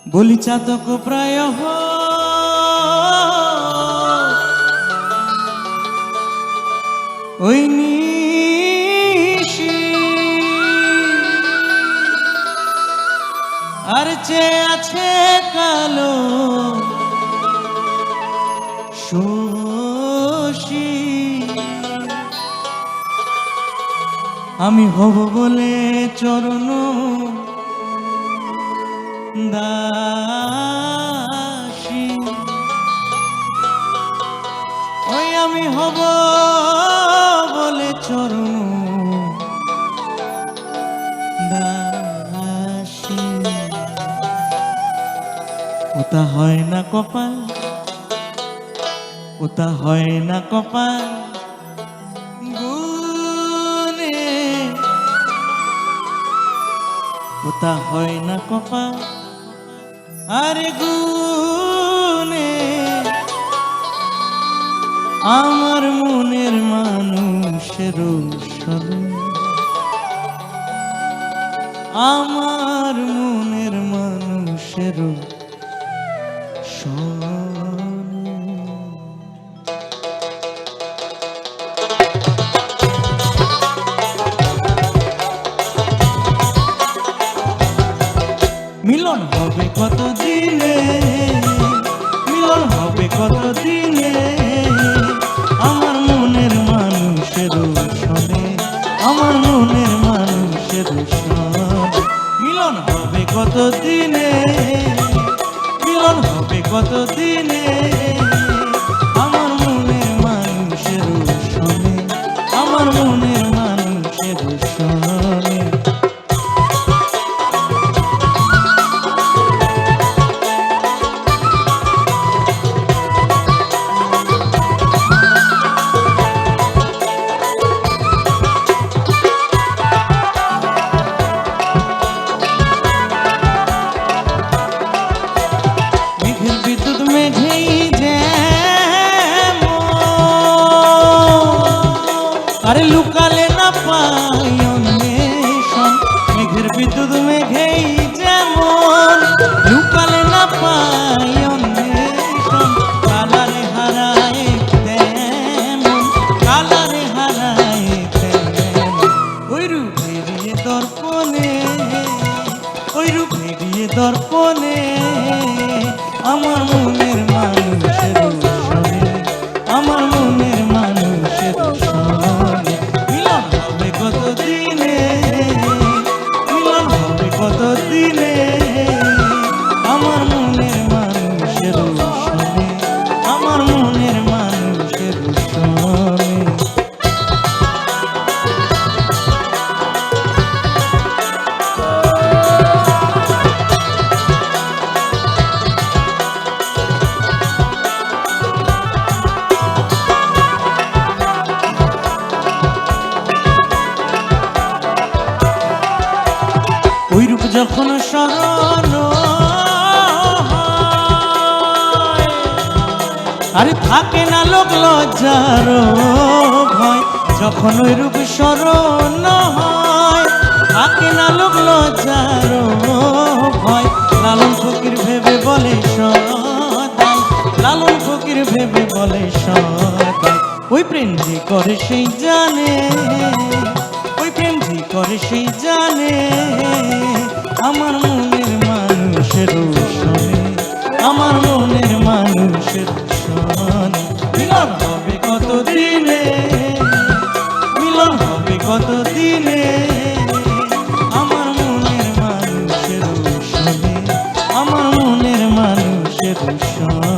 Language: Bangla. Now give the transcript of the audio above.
বলি চাতক প্রায় ওই নিশি আর চেয়ে আছে কালো শোষী আমি হব বলে চরণ দাসী ওই আমি হব বলে চরণ দাসী ওটা হয় না কপাল ওটা হয় না কপাল গুনে ওটা হয় না কপাল আরে গুনে আমার মনের মানুষের সনে আমার মনের মানুষের সনে মিলন হবে কত দিনে মিলন হবে কত দিনে আমার মনের মানুষের সনে আমার মনের মানুষের সনে মিলন হবে কত দিনে মিলন হবে কত দিনে আমার মনের মানুষের সনে আমার মনের মানুষের সনে আরে লুকালে না পাই অন্বেষণ মেঘের বিদ্যুৎ মেঘেই যেমন লুকালে না পাই অন্বেষণ কালারে হারায় তেমন কালারে হারায় তেমন ওই রূপ হেরিয়ে দর্পণে ওই রূপ হেরিয়ে দর্পণে আমার মনের মানুষের সনে আমার মনের মানুষের সনে মিলন হবে কত দিনে মিলন হবে কত দিনে আমার মনের মানুষের সনে আমার মনের মানুষের সনে ওই রূপ যখন স্মরণ আরে থাকে না লোক লজ্জার ভয় যখন ওই রূপ স্মরণ হয় থাকে না লোক লজ্জার ভয় লালন ফকির ভেবে বলে সদাই লালন ফকির ভেবে বলে সদাই ওই প্রেম যে করে সেই জানে ওই প্রেম যে করে সেই জানে আমার মনের মানুষের সনে আমার মনের মানুষের সনে মিলন হবে কত দিনে মিলন হবে কত দিনে আমার মনের মানুষের সনে আমার মনের মানুষের সনে